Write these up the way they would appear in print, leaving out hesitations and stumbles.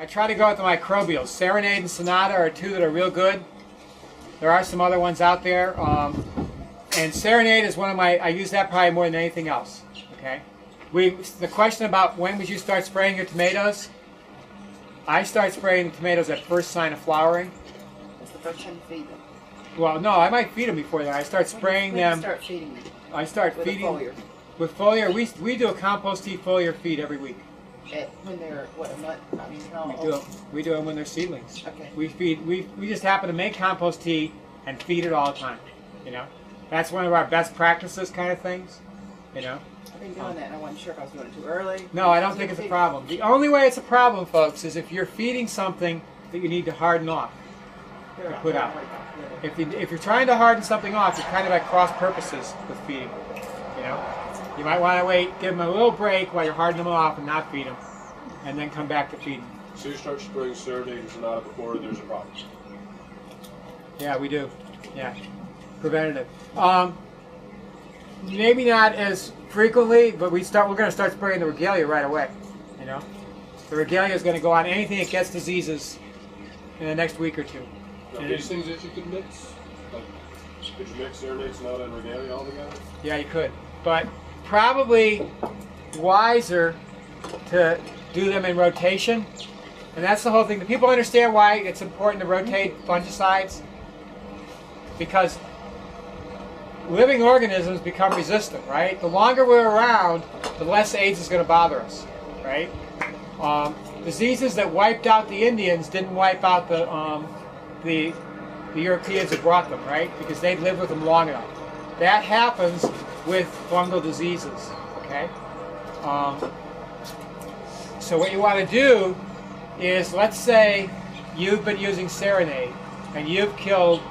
I try to go with the microbials. Serenade and Sonata are two that are real good. There are some other ones out there. And Serenade is one of my, I use that probably more than anything else. Okay. The question about when would you start spraying your tomatoes? I start spraying the tomatoes at first sign of flowering. That's the first time you feed them. Well, no, I might feed them before that. I start spraying them. Start feeding them. I start with feeding foliar. With foliar. We do a Compost Tea foliar feed every week. When they're what, a month? I mean, how We do them when they're seedlings. Okay. We just happen to make Compost Tea and feed it all the time. You know, that's one of our best practices kind of things. You know. I've been doing that, and I wasn't sure if I was doing it too early. No, I don't think it's a problem. The only way it's a problem, folks, is if you're feeding something that you need to harden off. Put out. If you're trying to harden something off, you're kind of at cross purposes with feeding. You know, you might want to wait, give them a little break while you're hardening them off and not feed them, and then come back to feeding. So you start spraying Serenade and Sonata before there's a problem? Yeah, we do. Yeah, preventative. Maybe not as frequently, but we're going to start spraying the regalia right away. You know, the regalia is going to go on anything that gets diseases in the next week or two. Now, these things that you could mix, like, could you mix Serenade, Sonata, and regalia all together? Yeah, you could, but probably wiser to do them in rotation. And that's the whole thing. Do people understand why it's important to rotate fungicides? Because living organisms become resistant, right? The longer we're around, the less AIDS is going to bother us, right? Diseases that wiped out the Indians didn't wipe out the Europeans who brought them, right? Because they'd lived with them long enough. That happens with fungal diseases, okay? So what you want to do is, let's say you've been using Serenade and you've killed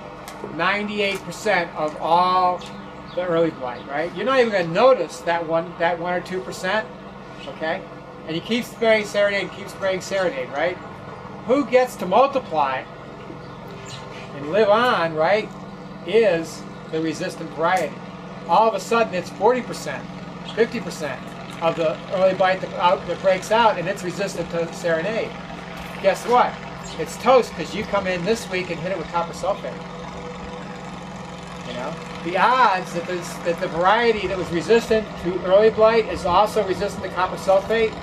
98% of all the early blight, right? You're not even going to notice that 1 or 2%, okay? And you keep spraying Serenade and keep spraying Serenade, right? Who gets to multiply and live on, right, is the resistant variety. All of a sudden it's 40%, 50% of the early blight that breaks out, and it's resistant to Serenade. Guess what? It's toast, because you come in this week and hit it with copper sulfate. You know, the odds that the variety that was resistant to early blight is also resistant to copper sulfate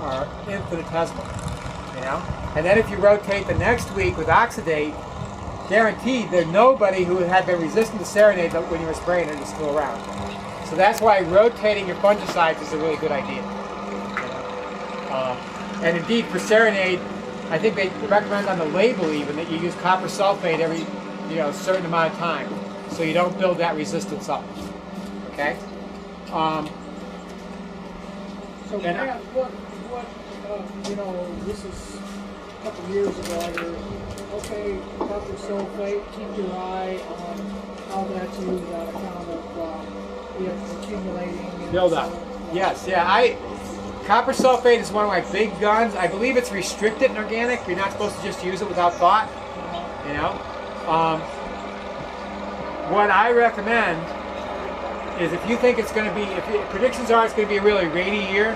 are infinitesimal. You know, and then if you rotate the next week with oxidate, guaranteed there's nobody who had been resistant to Serenade when you were spraying it is still around. So that's why rotating your fungicides is a really good idea. You know? And indeed, for Serenade, I think they recommend on the label even that you use copper sulfate every certain amount of time, so you don't build that resistance up. Okay. So Matt, this is a couple years ago. Okay, copper sulfate. Keep your eye on how that's used on account of it accumulating. Build up. Yes. Yeah. Copper sulfate is one of my big guns. I believe it's restricted in organic. You're not supposed to just use it without thought. You know. What I recommend is, if you think it's going to be, if predictions are it's going to be a really rainy year,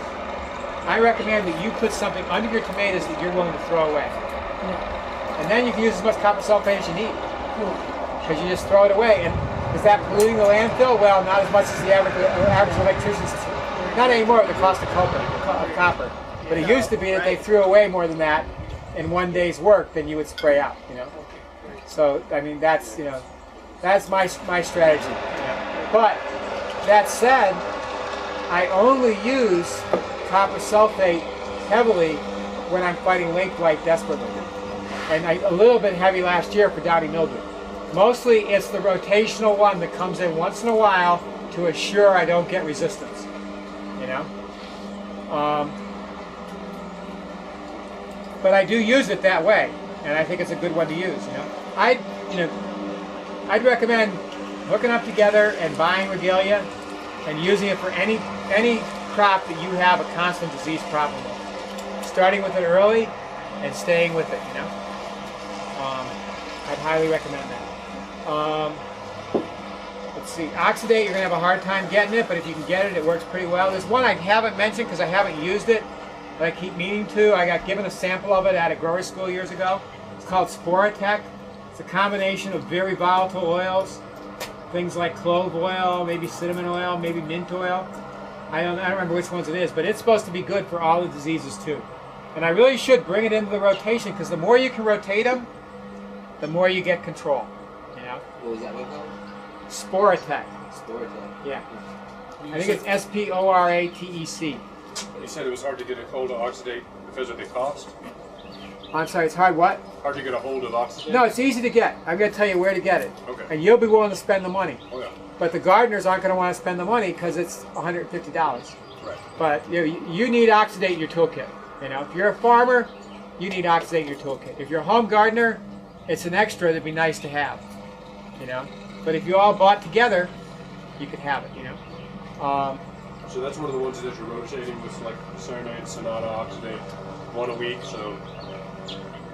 I recommend that you put something under your tomatoes that you're willing to throw away. Yeah. And then you can use as much copper sulfate as you need. Because you just throw it away. And is that polluting the landfill? Well, not as much as the average electrician's. Not anymore with the cost of copper. But it used to be that they threw away more than that in one day's work than you would spray out. You know. So I mean, that's that's my strategy. You know? But that said, I only use copper sulfate heavily when I'm fighting lake blight desperately, and a little bit heavy last year for downy mildew. Mostly it's the rotational one that comes in once in a while to assure I don't get resistance. You know. But I do use it that way, and I think it's a good one to use. You know. I'd recommend hooking up together and buying regalia and using it for any crop that you have a constant disease problem with. Starting with it early and staying with it, you know. I'd highly recommend that. Let's see, oxidate, you're going to have a hard time getting it, but if you can get it, it works pretty well. There's one I haven't mentioned because I haven't used it, that I keep meaning to. I got given a sample of it at a grower school years ago. It's called Sporatech. It's a combination of very volatile oils, things like clove oil, maybe cinnamon oil, maybe mint oil. I don't remember which ones it is, but it's supposed to be good for all the diseases too. And I really should bring it into the rotation, because the more you can rotate them, the more you get control. You know? What was that one called? Sporatech. Sporatech. Yeah. I think it's Sporatec. You said it was hard to get a hold of oxidate because of the cost? I'm sorry, it's hard what? Hard to get a hold of oxidate? No, it's easy to get. I'm going to tell you where to get it. Okay. And you'll be willing to spend the money. Oh, yeah. But the gardeners aren't going to want to spend the money because it's $150. Right. But you need oxidate in your toolkit. You know, if you're a farmer, you need oxidate in your toolkit. If you're a home gardener, it's an extra that'd be nice to have. You know, but if you all bought together, you could have it. You know. So that's one of the ones that you're rotating with, like Serenade, Sonata, Oxidate, one a week. So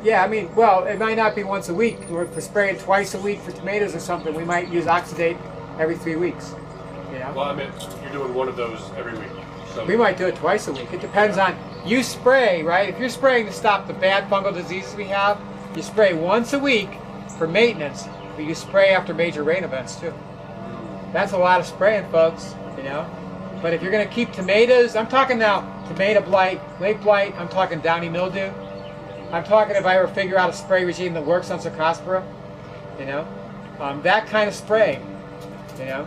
Yeah, I mean, well, it might not be once a week. For spraying twice a week for tomatoes or something, we might use oxidate every 3 weeks. You know. well, I meant you're doing one of those every week. So We might do it twice a week. It depends on, you spray, right? If you're spraying to stop the bad fungal diseases we have, you spray once a week for maintenance, but you spray after major rain events too. That's a lot of spraying, folks, you know? But if you're gonna keep tomatoes, I'm talking now tomato blight, late blight, I'm talking downy mildew. I'm talking if I ever figure out a spray regime that works on Cercospora, you know? That kind of spray, you know?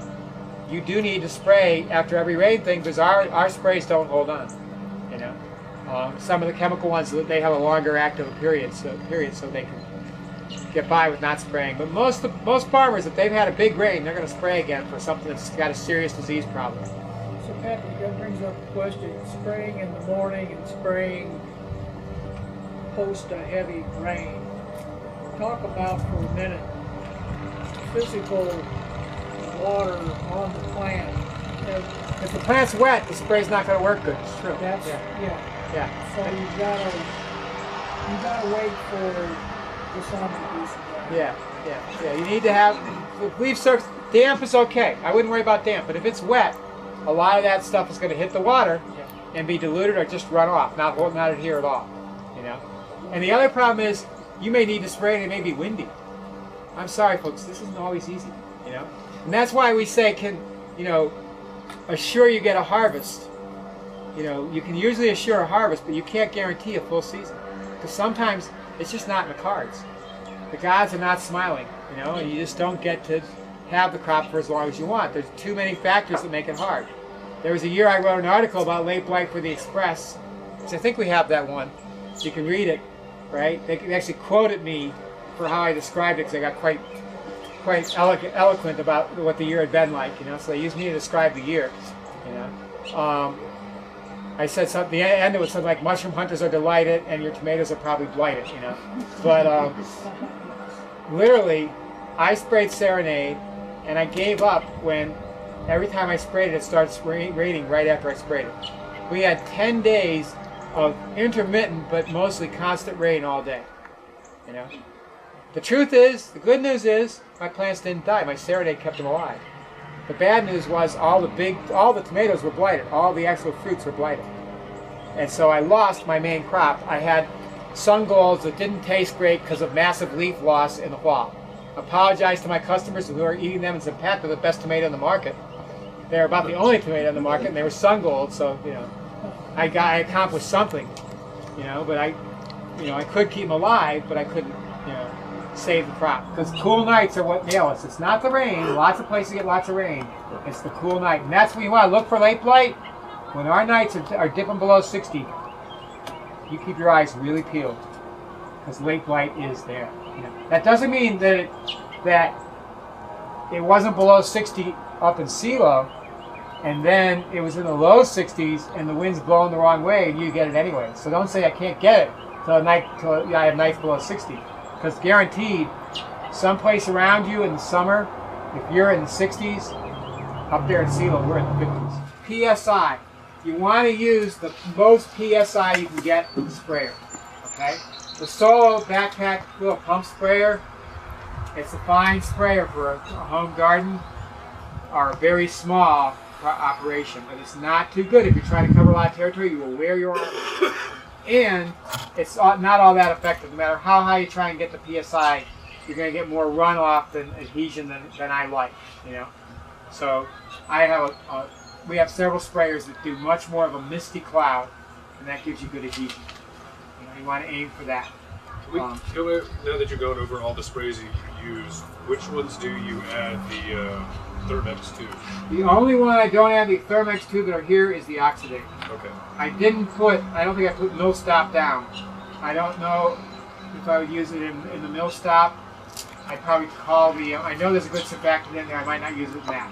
You do need to spray after every rain thing, because our sprays don't hold on, you know. Some of the chemical ones, they have a longer active period, so they can get by with not spraying. But most farmers, if they've had a big rain, they're going to spray again for something that's got a serious disease problem. So Patrick, that brings up the question, spraying in the morning and spraying post a heavy rain. Talk about for a minute physical water on the plant. If the plant's wet, the spray's not going to work good. It's true. That's, Yeah. yeah. So you gotta wait for the sun to do some work. Yeah. You need to have leaf surface. Damp is okay. I wouldn't worry about damp. But if it's wet, a lot of that stuff is going to hit the water and be diluted or just run off, not adhere at all. You know. And the other problem is you may need to spray and it may be windy. I'm sorry, folks. This isn't always easy. You know. And that's why we say, assure you get a harvest. You know, you can usually assure a harvest, but you can't guarantee a full season. Because sometimes it's just not in the cards. The gods are not smiling, you know, and you just don't get to have the crop for as long as you want. There's too many factors that make it hard. There was a year I wrote an article about late blight for the Express, which I think we have that one. You can read it, right? They actually quoted me for how I described it, because I got quite eloquent about what the year had been like, you know. So they used me to describe the year, you know. I said something. The end of it was something like, "Mushroom hunters are delighted, and your tomatoes are probably blighted," you know. But literally, I sprayed Serenade, and I gave up when every time I sprayed it, it started raining right after I sprayed it. We had 10 days of intermittent but mostly constant rain all day, you know. The truth is, the good news is, my plants didn't die. My Serenade kept them alive. The bad news was all the tomatoes were blighted. All the actual fruits were blighted. And so I lost my main crop. I had sun golds that didn't taste great because of massive leaf loss in the fall. Apologize to my customers who are eating them and said, "Pat, they're the best tomato in the market." They're about the only tomato in the market, and they were sun golds, so, you know, I accomplished something, you know, but I could keep them alive, but I couldn't, you know, save the crop. Because cool nights are what nail us. It's not the rain. Lots of places get lots of rain. It's the cool night. And that's what you want to look for late blight. When our nights are dipping below 60, you keep your eyes really peeled. Because late blight is there. You know, that doesn't mean that it wasn't below 60 up in CeeLo, and then it was in the low 60s and the wind's blowing the wrong way and you get it anyway. So don't say I can't get it till I have nights below 60. Because guaranteed, someplace around you in the summer, if you're in the 60s, up there in CeeLo, we're in the 50s. PSI. You want to use the most PSI you can get with the sprayer. Okay? The Solo backpack little pump sprayer, it's a fine sprayer for a home garden, or very small. operation, but it's not too good if you're trying to cover a lot of territory. You will wear your arm, and it's not all that effective. No matter how high you try and get the psi, you're going to get more runoff than adhesion than I like. You know, so I have we have several sprayers that do much more of a misty cloud, and that gives you good adhesion. You know, you want to aim for that. Now that you're going over all the sprays you use, which ones do you add the Thermex to? The only one I don't have the Thermex to that are here is the Oxidate. Okay. I don't think I put mill stop down. I don't know if I would use it in the mill stop. I'd probably call I know there's a good surfactant in there, I might not use it in that.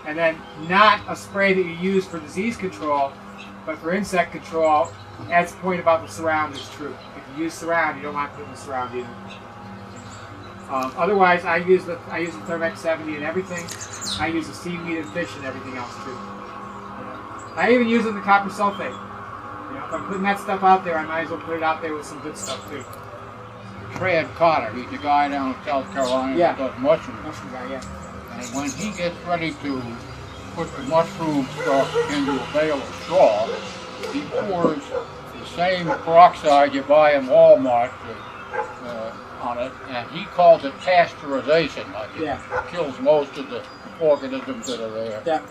And then not a spray that you use for disease control, but for insect control. Ed's point about the surround is true. If you use surround, you don't want to put in the surround either. Otherwise, I use the Thermex 70 and everything. I use the seaweed and fish and everything else too. I even use it in the copper sulfate. You know, if I'm putting that stuff out there, I might as well put it out there with some good stuff too. Fred Cotter, he's the guy down in South Carolina that does mushrooms. Mushroom guy, yeah. And when he gets ready to put the mushroom stuff into a bale of straw, he pours the same peroxide you buy in Walmart on it, and he calls it pasteurization. Like it kills most of the organisms that are there. Yeah.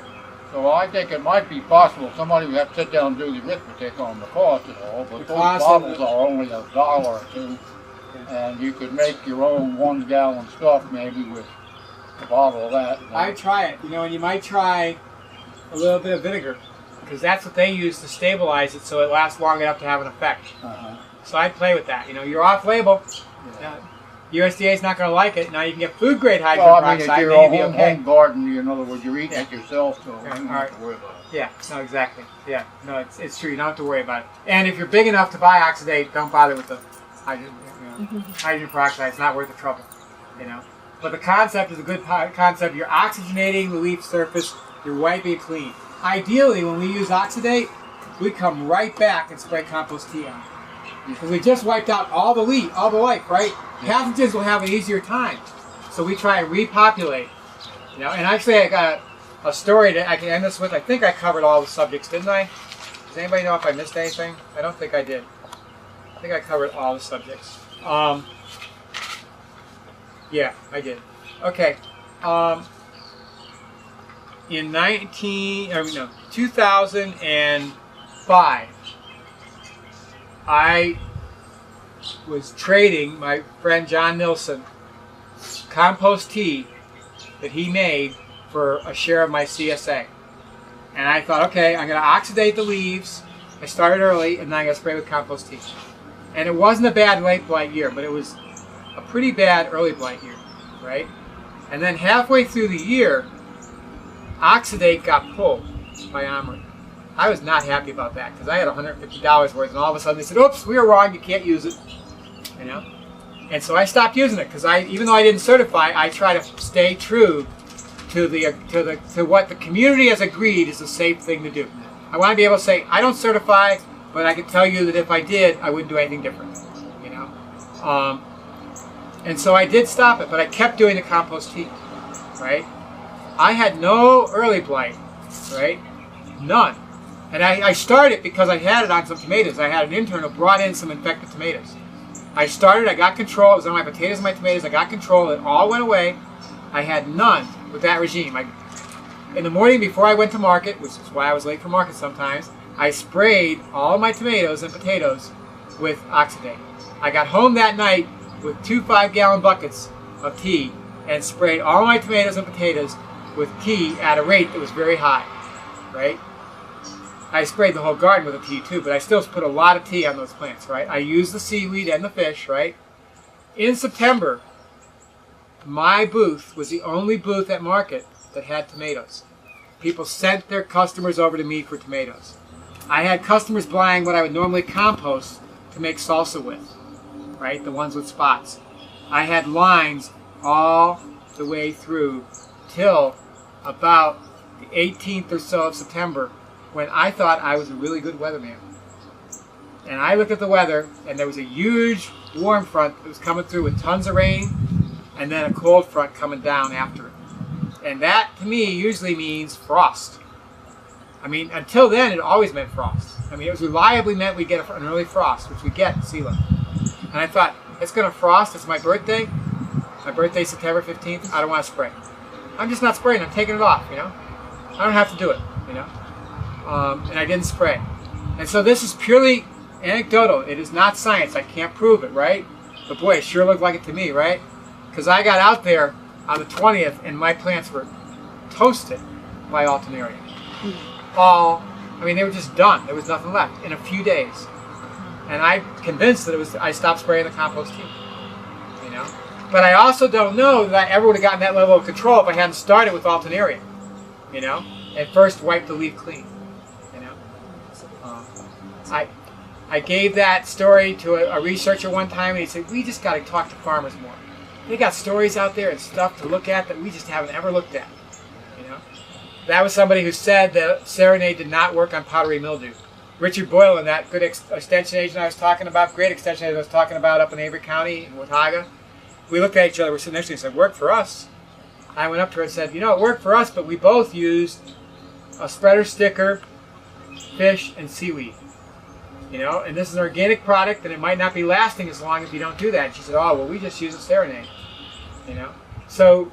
So I think it might be possible somebody would have to sit down and do the arithmetic on the cost and all, but those bottles are only $1 or $2, and you could make your own 1 gallon stuff maybe with a bottle of that. I try it, you know, and you might try a little bit of vinegar, because that's what they use to stabilize it so it lasts long enough to have an effect. So I play with that. You know, you're off label. USDA is not going to like it. Now you can get food grade hydrogen peroxide. It's your home garden. In other words, you're eating it yourself, so you don't have to worry about it. Yeah, no, exactly. Yeah, no, it's true. You don't have to worry about it. And if you're big enough to buy Oxidate, don't bother with the hydrogen, hydrogen peroxide. It's not worth the trouble. You know, but the concept is a good concept. You're oxygenating the leaf surface. You're wiping it clean. Ideally, when we use Oxidate, we come right back and spray Compost Tea on it. Because we just wiped out all the life, right? Pathogens will have an easier time. So we try and repopulate. You know, and actually I got a story that I can end this with. I think I covered all the subjects, didn't I? Does anybody know if I missed anything? I don't think I did. I think I covered all the subjects. Yeah, I did. Okay. In 2005, I was trading my friend John Nilsson Compost Tea that he made for a share of my CSA. And I thought, okay, I'm going to oxidate the leaves. I started early, and then I'm going to spray with Compost Tea. And it wasn't a bad late blight year, but it was a pretty bad early blight year, right? And then halfway through the year, Oxidate got pulled by Omri. I was not happy about that because I had $150 worth, and all of a sudden they said, "Oops, we were wrong. You can't use it." You know, and so I stopped using it because even though I didn't certify, I try to stay true to what the community has agreed is a safe thing to do. I want to be able to say I don't certify, but I can tell you that if I did, I wouldn't do anything different. You know, and so I did stop it, but I kept doing the Compost Tea, right? I had no early blight, right? None. And I started because I had it on some tomatoes. I had an intern who brought in some infected tomatoes. I started, I got control. It was on my potatoes and my tomatoes. I got control. It all went away. I had none with that regime. In the morning before I went to market, which is why I was late for market sometimes, I sprayed all my tomatoes and potatoes with Oxidate. I got home that night with 2 5-gallon buckets of tea and sprayed all my tomatoes and potatoes with tea at a rate that was very high, right? I sprayed the whole garden with the tea too, but I still put a lot of tea on those plants, right? I used the seaweed and the fish, right? In September, my booth was the only booth at market that had tomatoes. People sent their customers over to me for tomatoes. I had customers buying what I would normally compost to make salsa with, right? The ones with spots. I had lines all the way through till about the 18th or so of September, when I thought I was a really good weatherman. And I looked at the weather, and there was a huge warm front that was coming through with tons of rain, and then a cold front coming down after it. And that, to me, usually means frost. I mean, until then, it always meant frost. I mean, it was reliably meant we'd get an early frost, which we get in Sealand. And I thought, it's going to frost. It's my birthday. My birthday's September 15th. I don't want to spray. I'm just not spraying. I'm taking it off, you know. I don't have to do it, you know. And I didn't spray. And so this is purely anecdotal. It is not science. I can't prove it, right? But boy, it sure looked like it to me, right? Because I got out there on the 20th and my plants were toasted by alternaria. I mean, they were just done. There was nothing left in a few days. And I'm convinced that I stopped spraying the compost tea, you know. But I also don't know that I ever would have gotten that level of control if I hadn't started with alternaria, you know, and first wiped the leaf clean, you know. I gave that story to a researcher one time, and he said, we just got to talk to farmers more. They got stories out there and stuff to look at that we just haven't ever looked at, you know. That was somebody who said that Serenade did not work on powdery mildew. Richard Boylan, that good extension agent I was talking about, great extension agent I was talking about up in Avery County in Watauga, we looked at each other, we're sitting next to each other and said, worked for us. I went up to her and said, you know, it worked for us, but we both used a spreader sticker, fish, and seaweed. You know, and this is an organic product, and it might not be lasting as long as you don't do that. And she said, oh, well, we just use a Serenade. You know, so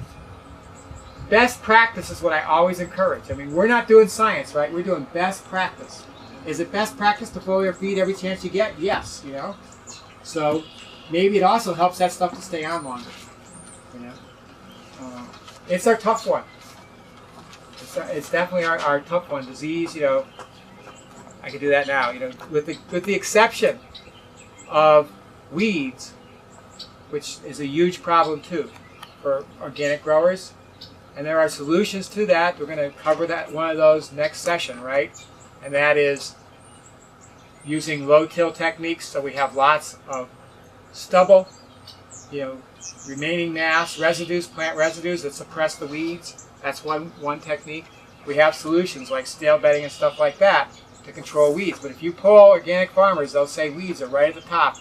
best practice is what I always encourage. I mean, we're not doing science, right? We're doing best practice. Is it best practice to foliar feed every chance you get? Yes, you know. So maybe it also helps that stuff to stay on longer. You know, it's our tough one. It's definitely our tough one. Disease, you know. I could do that now, you know, with the exception of weeds, which is a huge problem too for organic growers, and there are solutions to that. We're going to cover that one of those next session, right? And that is using low-till techniques, so we have lots of stubble, you know, remaining mass, residues, plant residues that suppress the weeds. That's one technique. We have solutions like stale bedding and stuff like that to control weeds. But if you poll organic farmers, they'll say weeds are right at the top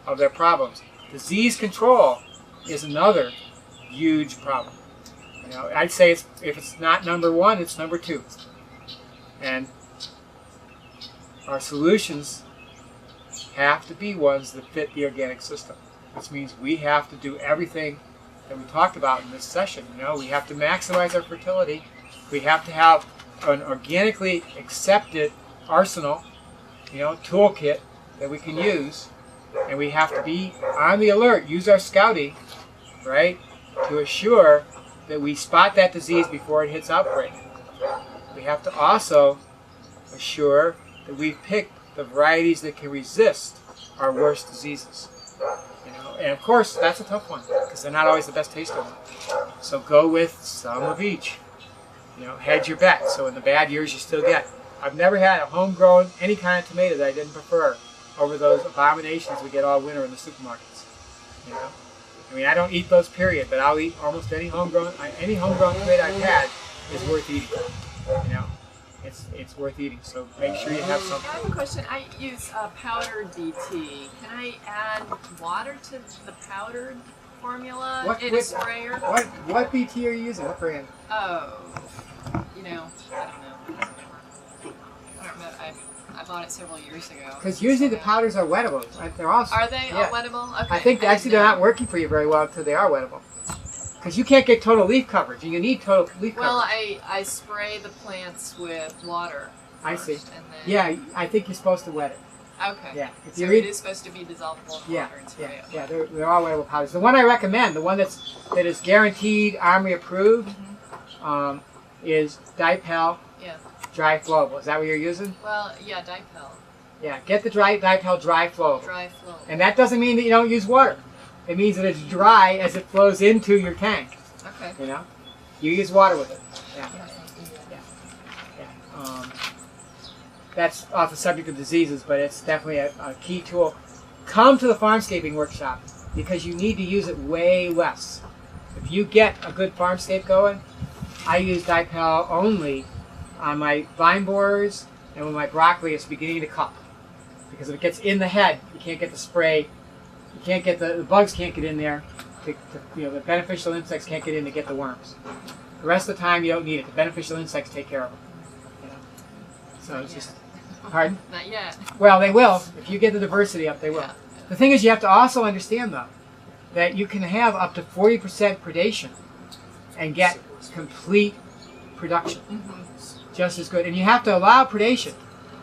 of their problems. Disease control is another huge problem. You know, I'd say if it's not number one, it's number two. And our solutions have to be ones that fit the organic system, which means we have to do everything that we talked about in this session. You know, we have to maximize our fertility. We have to have an organically accepted arsenal, you know, toolkit that we can use, and we have to be on the alert, use our scouting, right, to assure that we spot that disease before it hits outbreak. We have to also assure that we've picked the varieties that can resist our worst diseases. You know, and of course, that's a tough one because they're not always the best tasting one. So go with some of each. You know, hedge your bet. So in the bad years, you still get. I've never had a homegrown, any kind of tomato that I didn't prefer over those abominations we get all winter in the supermarkets. You know, I mean, I don't eat those, period, but I'll eat almost any homegrown tomato I've had is worth eating. You know, it's worth eating. So make sure you have something. I have a question. I use powdered DT. Can I add water to the powdered formula in a sprayer? What BT are you using? What brand? Oh, you know, I don't know. I bought it several years ago. Because usually the powders are wettables. They're all. Are they all wettable? Okay. I think actually they're not working for you very well until they are wettable. Because you can't get total leaf coverage, and you need total leaf coverage. Well, I spray the plants with water. I see. And then, yeah, I think you're supposed to wet it. Okay. Yeah. So it is supposed to be dissolvable in water and spray it. Yeah, they're all wettable powders. The one I recommend, the one that is guaranteed Armory approved, is Dipel. Yeah. Dry flowable. Is that what you're using? Well, yeah, Dipel. Yeah, get the Dipel dry flowable. Dry flowable. And that doesn't mean that you don't use water. It means that it's dry as it flows into your tank. Okay. You know, you use water with it. Yeah. That's off the subject of diseases, but it's definitely a key tool. Come to the farmscaping workshop because you need to use it way less. If you get a good farmscape going, I use Dipel only on my vine borers and when my broccoli is beginning to cup. Because if it gets in the head, you can't get the spray. You can't get the bugs can't get in there. The beneficial insects can't get in to get the worms. The rest of the time, you don't need it. The beneficial insects take care of them. You know? So it's just, pardon? Not yet. Well, they will. If you get the diversity up, they will. Yeah. The thing is, you have to also understand, though, that you can have up to 40% predation and get complete production. Just as good. And you have to allow predation.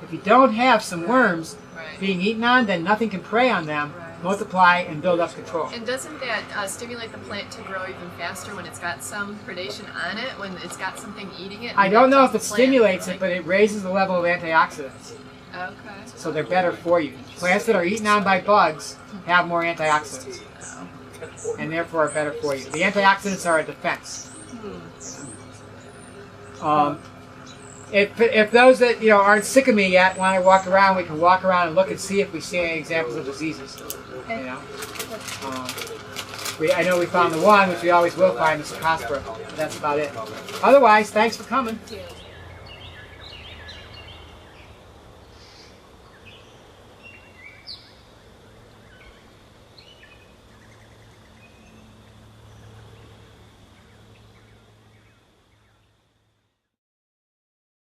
If you don't have some worms Right. being eaten on, then nothing can prey on them, Right. multiply, and build up control. And doesn't that stimulate the plant to grow even faster when it's got some predation on it, when it's got something eating it? I don't know if it That's the plant, stimulates right? it, but it raises the level of antioxidants. Okay. So they're better for you. Plants that are eaten on by bugs have more antioxidants, and therefore are better for you. The antioxidants are a defense. If those that aren't sick of me yet want to walk around, we can walk around and look and see if we see any examples of diseases. You know, I know we found the one, which we always will find, the Cercospora, but that's about it. Otherwise, thanks for coming.